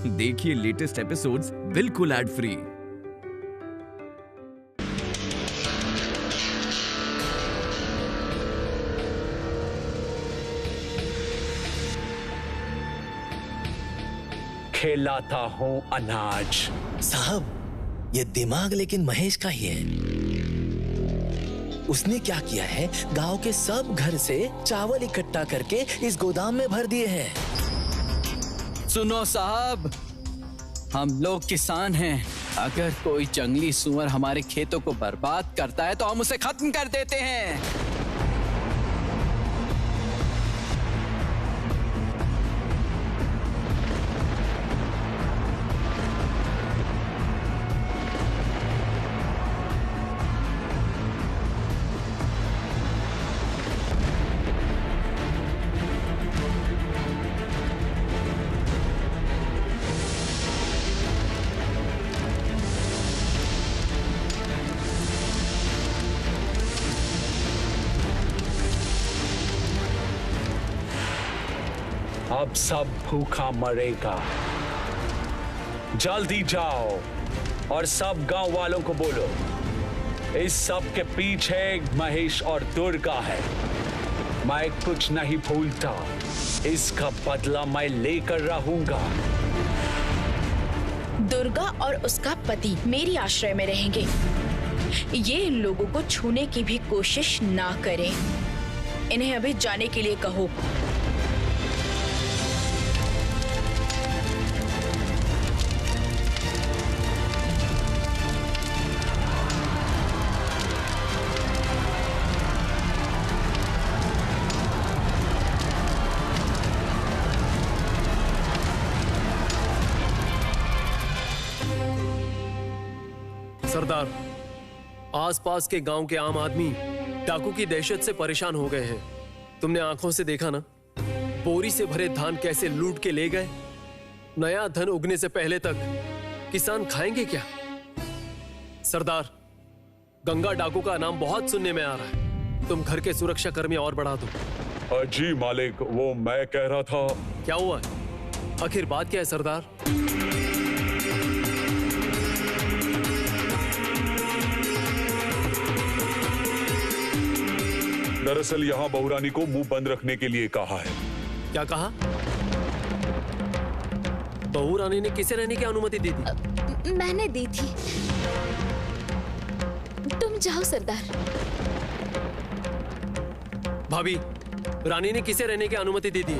देखिए latest episodes बिल्कुल ad free. खिलाता हूँ अनाज। साहब, ये दिमाग लेकिन महेश का ही है। उसने क्या किया है, गांव के सब घर से चावल इकट्ठा करके इस गोदाम में भर दिए हैं। सुनो साहब, हम लोग किसान हैं। अगर कोई जंगली सुअर हमारे खेतों को बर्बाद करता है तो हम उसे खत्म कर देते हैं। अब सब भूखा मरेगा। जल्दी जाओ और सब गांव वालों को बोलो, इस सब के पीछे महेश और दुर्गा है। मैं कुछ नहीं भूलता, इसका बदला मैं लेकर रहूंगा। दुर्गा और उसका पति मेरी आश्रय में रहेंगे। ये इन लोगों को छूने की भी कोशिश ना करें। इन्हें अभी जाने के लिए कहो। सरदार, आसपास के गांव के आम आदमी डाकू की दहशत से परेशान हो गए हैं। तुमने आंखों से देखा ना, बोरी से भरे धान कैसे लूट के ले गए। नया धन उगने से पहले तक किसान खाएंगे क्या? सरदार, गंगा डाकू का नाम बहुत सुनने में आ रहा है। तुम घर के सुरक्षा कर्मी और बढ़ा दो। जी मालिक, वो मैं कह रहा था। क्या हुआ? आखिर बात क्या है सरदार? दरअसल यहाँ बहुरानी को मुंह बंद रखने के लिए कहा है। क्या कहा? बहू रानी ने किसे रहने की अनुमति दी थी? मैंने दी थी। तुम जाओ सरदार। भाभी, रानी ने किसे रहने की अनुमति दी थी?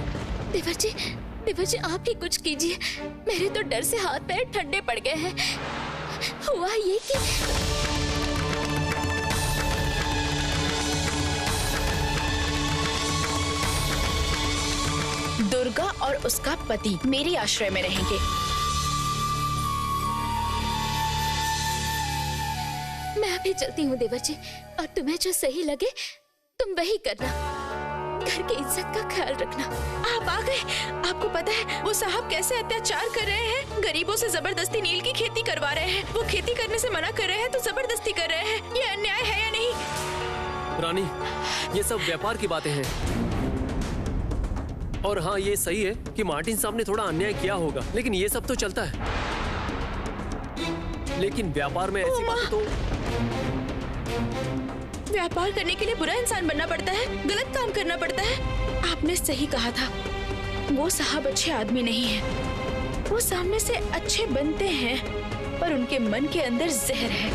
देवर जी आप ही कुछ कीजिए। मेरे तो डर से हाथ पैर ठंडे पड़ गए हैं। हुआ ये कि दुर्गा और उसका पति मेरी आश्रय में रहेंगे। मैं अभी चलती हूँ देवर जी, और तुम्हें जो सही लगे तुम वही करना। घर की इज्जत का ख्याल रखना। आप आ गए। आपको पता है वो साहब कैसे अत्याचार कर रहे हैं? गरीबों से जबरदस्ती नील की खेती करवा रहे हैं। वो खेती करने से मना कर रहे हैं तो जबरदस्ती कर रहे हैं। ये अन्याय है या नहीं? रानी, ये सब व्यापार की बातें हैं। और हाँ, ये सही है कि मार्टिन साहब ने थोड़ा अन्याय किया होगा, लेकिन ये सब तो चलता है। लेकिन व्यापार में ऐसी बातें तो... व्यापार करने के लिए बुरा इंसान बनना पड़ता है, गलत काम करना पड़ता है। आपने सही कहा था, वो साहब अच्छे आदमी नहीं है। वो सामने से अच्छे बनते हैं पर उनके मन के अंदर जहर है।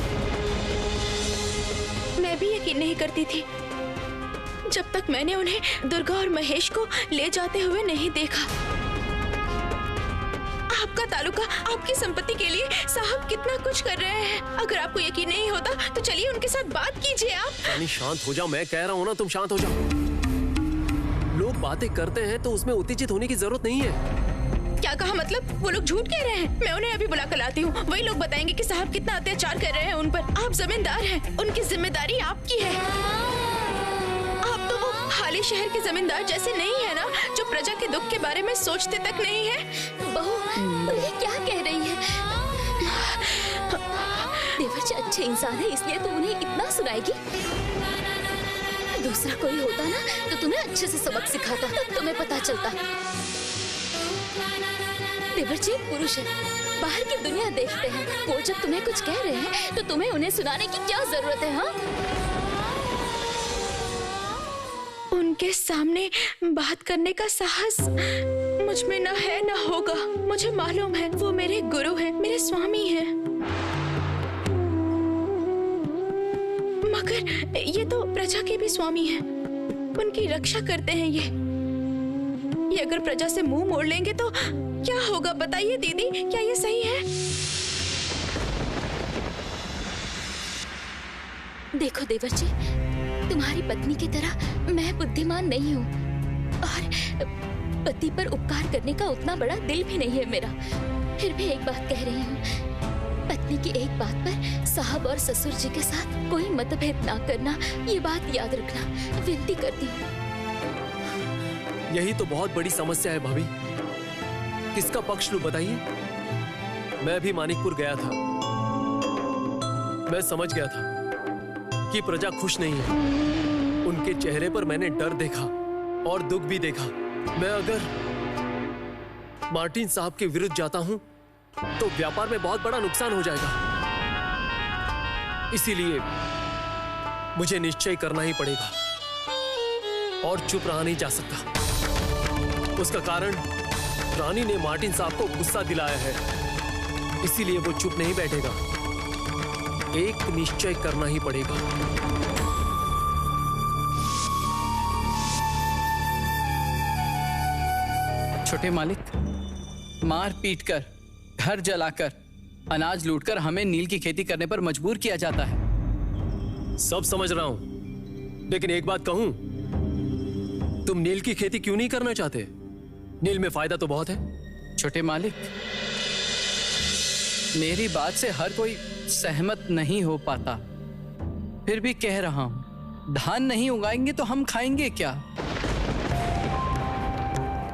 मैं भी यकीन नहीं करती थी जब तक मैंने उन्हें दुर्गा और महेश को ले जाते हुए नहीं देखा। आपका तालुका, आपकी संपत्ति के लिए साहब कितना कुछ कर रहे हैं। अगर आपको यकीन नहीं होता तो चलिए उनके साथ बात कीजिए। आप रानी शांत हो जाओ, मैं कह रहा हूँ ना, तुम शांत हो जाओ। लोग बातें करते हैं तो उसमें उत्तेजित होने की जरूरत नहीं है। क्या कहा? मतलब वो लोग झूठ कह रहे हैं? मैं उन्हें अभी बुला कर लाती हूँ। वही लोग बताएंगे कि साहब कितना अत्याचार कर रहे हैं उन पर। आप जमींदार हैं, उनकी जिम्मेदारी आपकी है। आप तो वो हाली शहर के जमींदार जैसे नहीं है ना, जो प्रजा के दुख के बारे में सोचते तक नहीं है। बहू, ये क्या कह रही है? देवर जी अच्छे इंसान है, इसलिए तुम उन्हें इतना सुनाएगी। दूसरा कोई होता ना तो तुम्हें अच्छे से सबक सिखाता, तब तुम्हें पता चलता। देवर जी पुरुष है, बाहर की दुनिया देखते हैं। वो जब तुम्हें कुछ कह रहे हैं तो तुम्हें उन्हें सुनाने की क्या जरूरत है? हाँ, उनके सामने बात करने का साहस मुझ में न है न होगा। मुझे मालूम है वो मेरे गुरु हैं, मेरे स्वामी हैं। मगर ये तो प्रजा के भी स्वामी हैं, उनकी रक्षा करते हैं। ये अगर प्रजा से मुंह मोड़ लेंगे तो क्या होगा बताइए दीदी, क्या ये सही है? देखो देवर जी, तुम्हारी पत्नी की तरह मैं बुद्धिमान नहीं हूँ और पति पर उपकार करने का उतना बड़ा दिल भी नहीं है मेरा। फिर भी एक बात कह रही हूँ, पत्नी की एक बात पर साहब और ससुर जी के साथ कोई मतभेद ना करना, ये बात याद रखना, विनती करती हूँ। यही तो बहुत बड़ी समस्या है भाभी। किसका पक्ष लूं बताइए? मैं भी मानिकपुर गया था। मैं समझ गया था कि प्रजा खुश नहीं है। उनके चेहरे पर मैंने डर देखा और दुख भी देखा। मैं अगर मार्टिन साहब के विरुद्ध जाता हूं तो व्यापार में बहुत बड़ा नुकसान हो जाएगा। इसीलिए मुझे निश्चय करना ही पड़ेगा और चुप रहा नहीं जा सकता। उसका कारण रानी ने मार्टिन साहब को गुस्सा दिलाया है, इसीलिए वो चुप नहीं बैठेगा। एक निश्चय करना ही पड़ेगा। छोटे मालिक, मार पीट कर, घर जलाकर, अनाज लूटकर हमें नील की खेती करने पर मजबूर किया जाता है। सब समझ रहा हूं, लेकिन एक बात कहूं, तुम नील की खेती क्यों नहीं करना चाहते? नील में फायदा तो बहुत है। छोटे मालिक, मेरी बात से हर कोई सहमत नहीं हो पाता, फिर भी कह रहा हूं, धान नहीं उगाएंगे तो हम खाएंगे क्या?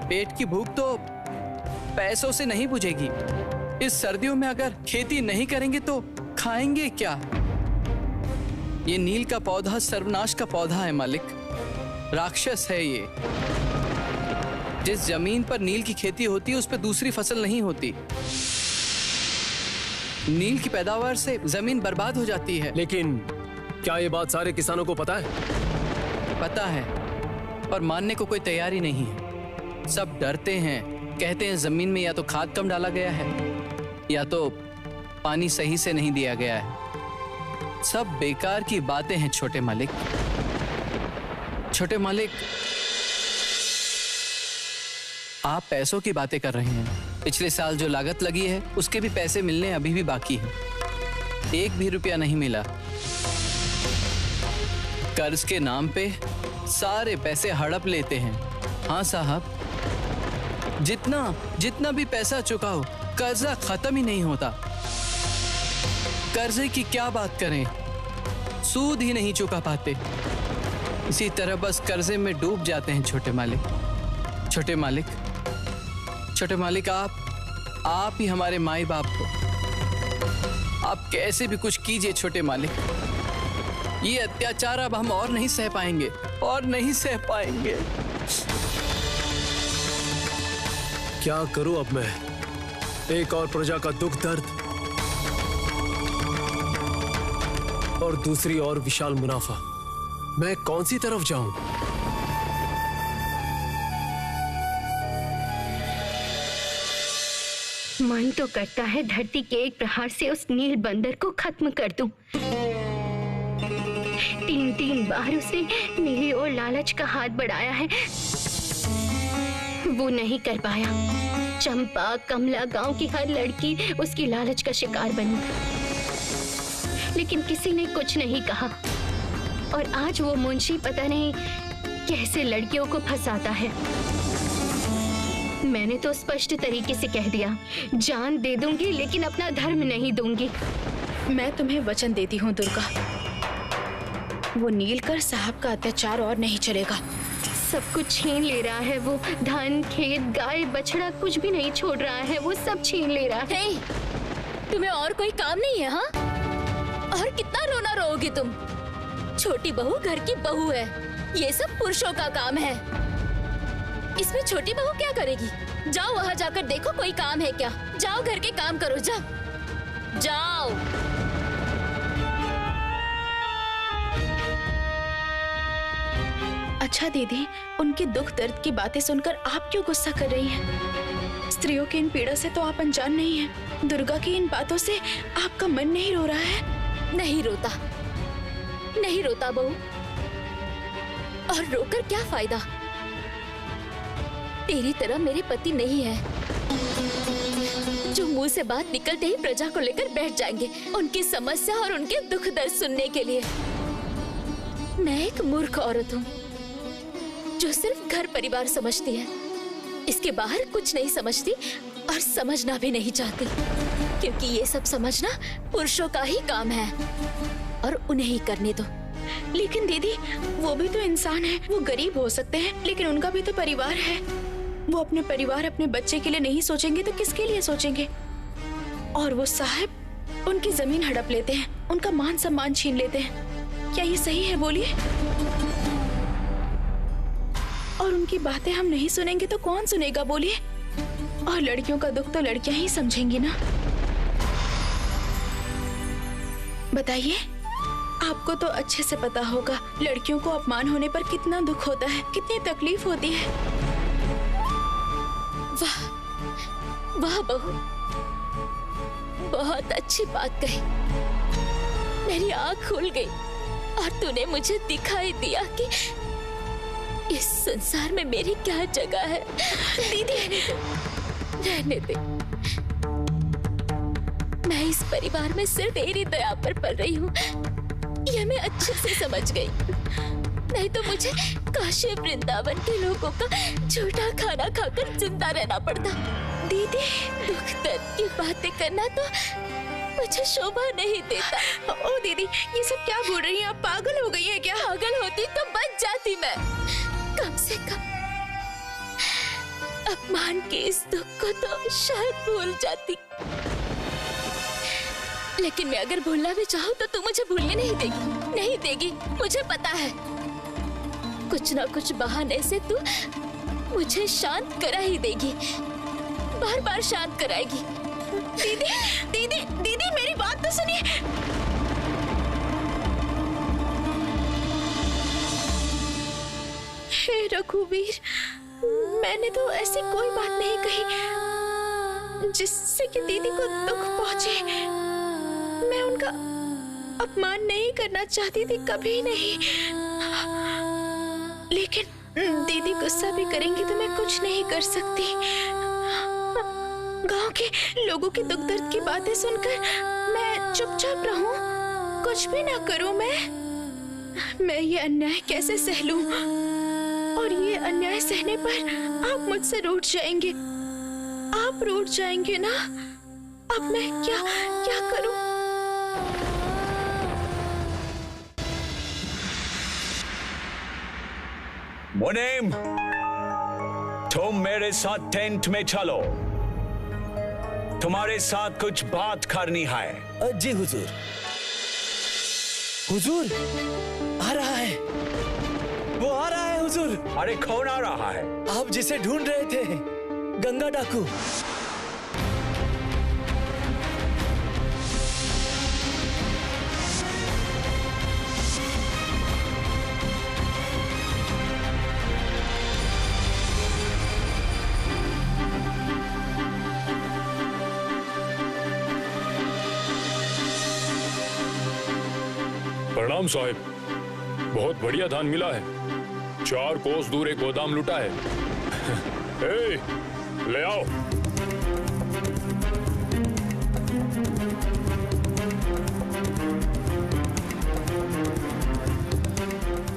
पेट की भूख तो पैसों से नहीं बुझेगी। इस सर्दियों में अगर खेती नहीं करेंगे तो खाएंगे क्या? ये नील का पौधा सर्वनाश का पौधा है मालिक, राक्षस है ये। जिस जमीन पर नील की खेती होती है उस पर दूसरी फसल नहीं होती। नील की पैदावार से जमीन बर्बाद हो जाती है। लेकिन क्या ये बात सारे किसानों को पता है? पता है, पर मानने को कोई तैयारी नहीं है। सब डरते हैं, कहते हैं जमीन में या तो खाद कम डाला गया है या तो पानी सही से नहीं दिया गया है। सब बेकार की बातें हैं छोटे मालिक। छोटे मालिक, आप पैसों की बातें कर रहे हैं। पिछले साल जो लागत लगी है उसके भी पैसे मिलने अभी भी बाकी हैं। एक भी रुपया नहीं मिला। कर्ज के नाम पे सारे पैसे हड़प लेते हैं। हाँ साहब, जितना भी पैसा चुकाओ, कर्जा खत्म ही नहीं होता। कर्जे की क्या बात करें, सूद ही नहीं चुका पाते। इसी तरह बस कर्जे में डूब जाते हैं छोटे मालिक। छोटे मालिक, छोटे मालिक, आप ही हमारे माई बाप हो। आप कैसे भी कुछ कीजिए छोटे मालिक। ये अत्याचार अब हम और नहीं सह पाएंगे, और नहीं सह पाएंगे। क्या करूं अब मैं? एक और प्रजा का दुख दर्द और दूसरी और विशाल मुनाफा। मैं कौन सी तरफ जाऊं? मन तो करता है धरती के एक प्रहार से उस नील बंदर को खत्म कर दूं। 3 बार उसने मेरी ओर लालच का हाथ बढ़ाया है, वो नहीं कर पाया। चंपा, कमला, गांव की हर लड़की उसकी लालच का शिकार बनी, लेकिन किसी ने कुछ नहीं कहा। और आज वो मुंशी पता नहीं कैसे लड़कियों को फंसाता है। मैंने तो स्पष्ट तरीके से कह दिया, जान दे दूंगी लेकिन अपना धर्म नहीं दूंगी। मैं तुम्हें वचन देती हूँ दुर्गा, वो नीलकर साहब का अत्याचार और नहीं चलेगा। सब कुछ छीन ले रहा है वो। धन, खेत, गाय, बछड़ा कुछ भी नहीं छोड़ रहा है, वो सब छीन ले रहा है। हे, तुम्हें और कोई काम नहीं है? हाँ, और कितना रोना रोओगी तुम? छोटी बहू घर की बहू है, ये सब पुरुषों का काम है। इसमें छोटी बहू क्या करेगी? जाओ वहाँ जाकर देखो कोई काम है क्या। जाओ घर के काम करो, जाओ जाओ। अच्छा दीदी, उनके दुख दर्द की बातें सुनकर आप क्यों गुस्सा कर रही हैं? स्त्रियों की इन पीड़ा से तो आप अनजान नहीं हैं। दुर्गा की इन बातों से आपका मन नहीं रो रहा है? नहीं रोता, नहीं रोता बहू। और रोकर क्या फायदा? तेरी तरह मेरे पति नहीं है जो मुंह से बात निकलते ही प्रजा को लेकर बैठ जाएंगे उनकी समस्या और उनके दुख दर्द सुनने के लिए। मैं एक मूर्ख औरत हूँ जो सिर्फ घर परिवार समझती है, इसके बाहर कुछ नहीं समझती और समझना भी नहीं चाहती, क्योंकि ये सब समझना पुरुषों का ही काम है और उन्हें ही करने दो। लेकिन दीदी, वो भी तो इंसान है। वो गरीब हो सकते हैं लेकिन उनका भी तो परिवार है। वो अपने परिवार, अपने बच्चे के लिए नहीं सोचेंगे तो किसके लिए सोचेंगे? और वो साहब उनकी जमीन हड़प लेते हैं, उनका मान सम्मान छीन लेते हैं। क्या ये सही है? बोलिए। और उनकी बातें हम नहीं सुनेंगे तो कौन सुनेगा? बोलिए। और लड़कियों का दुख तो लड़कियां ही समझेंगी ना। बताइए, आपको तो अच्छे से पता होगा लड़कियों को अपमान होने पर कितना दुख होता है, कितनी तकलीफ होती है। वाह वाह बहू, बहुत अच्छी बात कही। मेरी आँख खुल गई और तूने मुझे दिखाई दिया कि इस संसार में मेरी क्या जगह है। दीदी रहने दे। मैं इस परिवार में सिर्फ तेरी दया पर पल रही हूँ, यह मैं अच्छे से समझ गई। नहीं तो मुझे काशी वृंदावन के लोगों का झूठा खाना खाकर जिंदा रहना पड़ता। दीदी, दुख दर्द की बातें करना तो मुझे शोभा नहीं देता। ओ दीदी, ये सब क्या बोल रही हैं आप? पागल हो गई हैं क्या? पागल होती तो बच जाती मैं। कम से कम अपमान के इस दुख को तो शायद भूल जाती। लेकिन मैं अगर भूलना भी चाहूँ तो तू मुझे भूलने नहीं देगी, नहीं देगी। मुझे पता है कुछ ना कुछ बहाने से तू मुझे शांत करा ही देगी, बार बार शांत कराएगी। दीदी दीदी दीदी, मेरी बात तो सुनिए। हे रघुवीर, मैंने तो ऐसी कोई बात नहीं कही जिससे कि दीदी को दुख पहुंचे। मैं उनका अपमान नहीं करना चाहती थी, कभी नहीं। लेकिन दीदी गुस्सा भी करेंगी तो मैं कुछ नहीं कर सकती। गांव के लोगों की दुख दर्द की बातें सुनकर मैं चुपचाप रहूं, कुछ भी ना करूं। मैं ये अन्याय कैसे सह लूं? और ये अन्याय सहने पर आप मुझसे रूठ जाएंगे, आप रूठ जाएंगे ना। अब मैं क्या क्या करूं? मुनीम, तुम मेरे साथ टेंट में चलो, तुम्हारे साथ कुछ बात करनी है। जी हुजूर। हुजूर, आ रहा है, वो आ रहा है हुजूर। अरे कौन आ रहा है? आप जिसे ढूंढ रहे थे, गंगा डाकू। प्रणाम साहिब, बहुत बढ़िया धान मिला है। 4 कोस दूर एक गोदाम लुटा है। ए, ले आओ।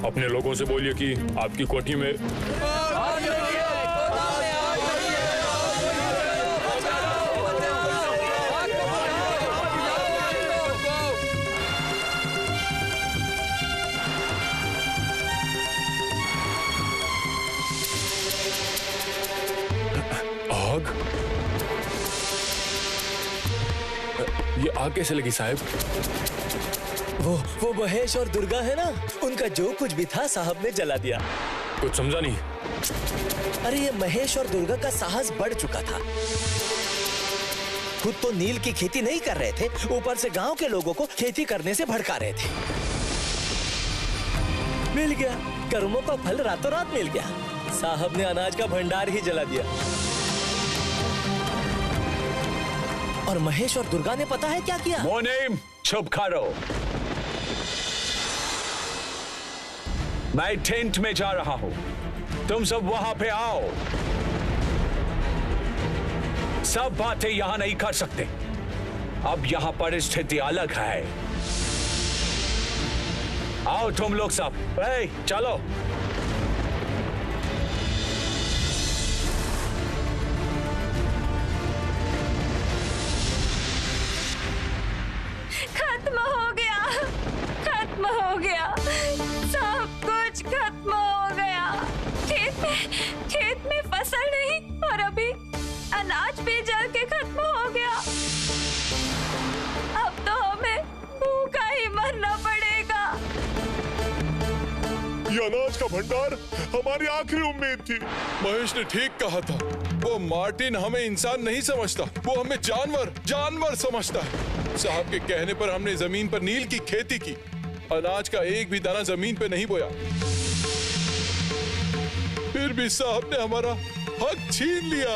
अपने लोगों से बोलिए कि आपकी कोठी में ये आग कैसे लगी साहब? वो महेश और दुर्गा है ना, उनका जो कुछ भी था साहब ने जला दिया। कुछ समझा नहीं। अरे ये महेश और दुर्गा का साहस बढ़ चुका था। खुद तो नील की खेती नहीं कर रहे थे, ऊपर से गांव के लोगों को खेती करने से भड़का रहे थे। मिल गया, कर्मों का फल रातों रात मिल गया। साहब ने अनाज का भंडार ही जला दिया। और महेश और दुर्गा ने पता है क्या किया? मोनेम, चुप करो। मैं टेंट में जा रहा हूं, तुम सब वहां पे आओ। सब बातें यहां नहीं कर सकते, अब यहां परिस्थिति अलग है। आओ तुम लोग सब, चलो। खत्म हो गया, खत्म हो गया, सब कुछ खत्म हो गया। खेत में फसल नहीं और अभी अनाज भी जल के खत्म हो गया। अब तो हमें भूखा ही मरना पड़ेगा। ये अनाज का भंडार हमारी आखिरी उम्मीद थी। महेश ने ठीक कहा था, वो मार्टिन हमें इंसान नहीं समझता, वो हमें जानवर समझता है। साहब के कहने पर हमने जमीन पर नील की खेती की, अनाज का एक भी दाना जमीन पे नहीं बोया। फिर भी साहब ने हमारा हक छीन लिया।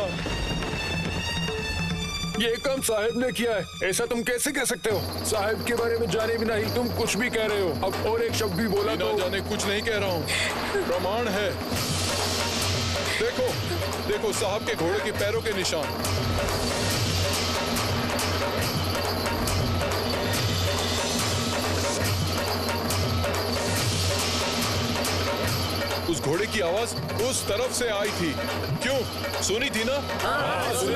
ये काम साहब ने किया है, ऐसा तुम कैसे कह सकते हो? साहब के बारे में जाने बिना ही तुम कुछ भी कह रहे हो। अब और एक शब्द भी बोला तो जाने कुछ नहीं कह रहा हूँ, प्रमाण है। देखो साहब के घोड़े के पैरों के निशान। उस घोड़े की आवाज उस तरफ से आई थी। क्यों? सुनी थी ना? सुनी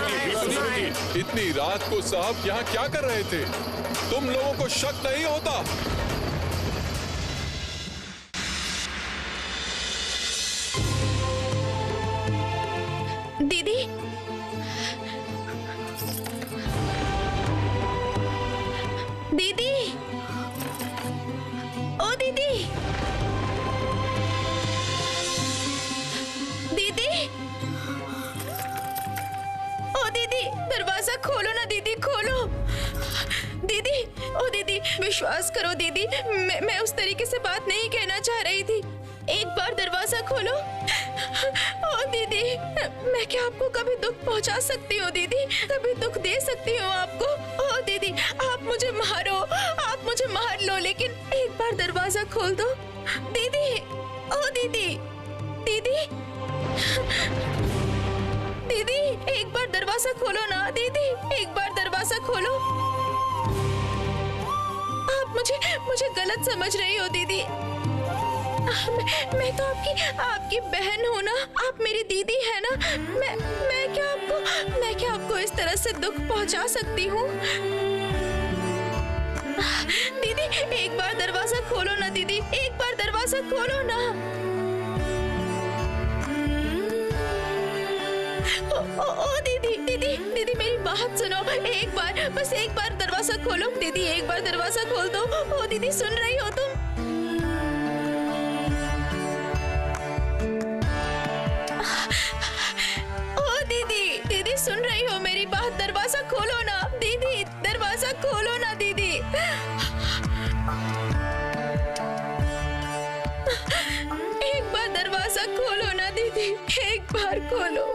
थी। इतनी रात को साहब यहाँ क्या कर रहे थे? तुम लोगों को शक नहीं होता? दीदी, दीदी, ओ दीदी, दीदी, ओ दीदी, दरवाजा खोलो ना दीदी, खोलो। दीदी, ओ दीदी, विश्वास करो दीदी, मैं उस तरीके से बात नहीं कहना चाह रही थी। एक बार दरवाजा खोलो। ओ दीदी, मैं क्या आपको कभी दुख पहुंचा सकती हूँ दीदी? कभी दुख दे सकती हूँ आपको? ओ दीदी, आप मुझे मारो, आप मुझे मार लो, लेकिन एक बार दरवाजा खोल दो दीदी। ओ दीदी, दीदी, दीदी, एक बार दरवाजा खोलो ना दीदी, एक बार दरवाजा खोलो। आप मुझे गलत समझ रही हो दीदी। मैं तो आपकी बहन हूँ ना, आप मेरी दीदी है ना। मैं क्या आपको इस तरह से दुख पहुँचा सकती हूँ? दीदी, एक बार दरवाजा खोलो ना दीदी, एक बार दरवाजा खोलो ना। ओ दीदी, दीदी, दीदी, मेरी बात सुनो, एक बार, बस एक बार दरवाजा खोलो दीदी, एक बार दरवाजा खोल दो। ओ दीदी, सुन रही हो तुम? दीदी, सुन रही हो मेरी बात? दरवाजा खोलो ना दीदी, दरवाजा खोलो ना दीदी। एक बार दरवाजा खोलो ना दीदी, एक बार खोलो।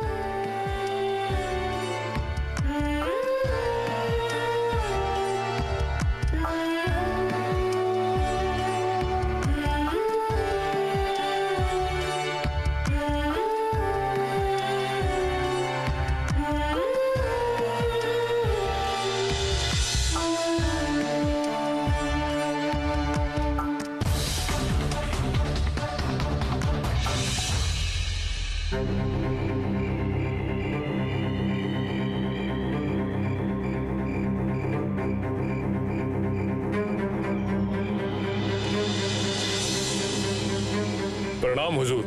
प्रणाम हुजूर।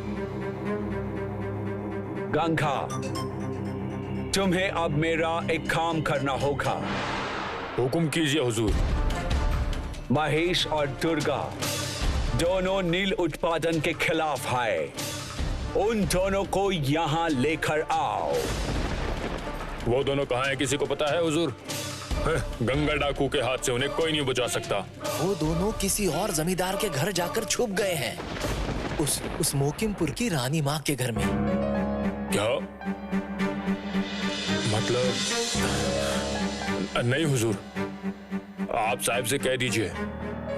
गंगा, तुम्हें अब मेरा एक काम करना होगा। हुक्म कीजिए हुजूर। महेश और दुर्गा दोनों नील उत्पादन के खिलाफ है। उन दोनों को यहाँ लेकर आओ। वो दोनों कहाँ हैं, किसी को पता है हुजूर? गंगा डाकू के हाथ से उन्हें कोई नहीं बचा सकता। वो दोनों किसी और जमींदार के घर जाकर छुप गए हैं, उस मोकिमपुर की रानी माँ के घर में। क्या मतलब? नहीं हुजूर, आप साहब से कह दीजिए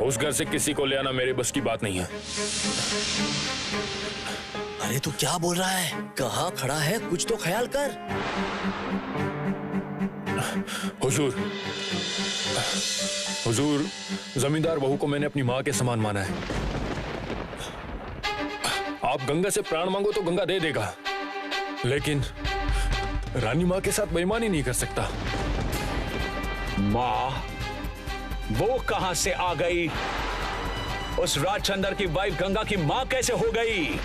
उस घर से किसी को ले आना मेरे बस की बात नहीं है। अरे तू क्या बोल रहा है? कहाँ खड़ा है, कुछ तो ख्याल कर। हुजूर, जमींदार बहू को मैंने अपनी माँ के समान माना है। आप गंगा से प्राण मांगो तो गंगा दे देगा, लेकिन रानी माँ के साथ बेईमानी नहीं कर सकता। माँ वो कहां से आ गई? उस राजचंद्र की वाइफ गंगा की माँ कैसे हो गई?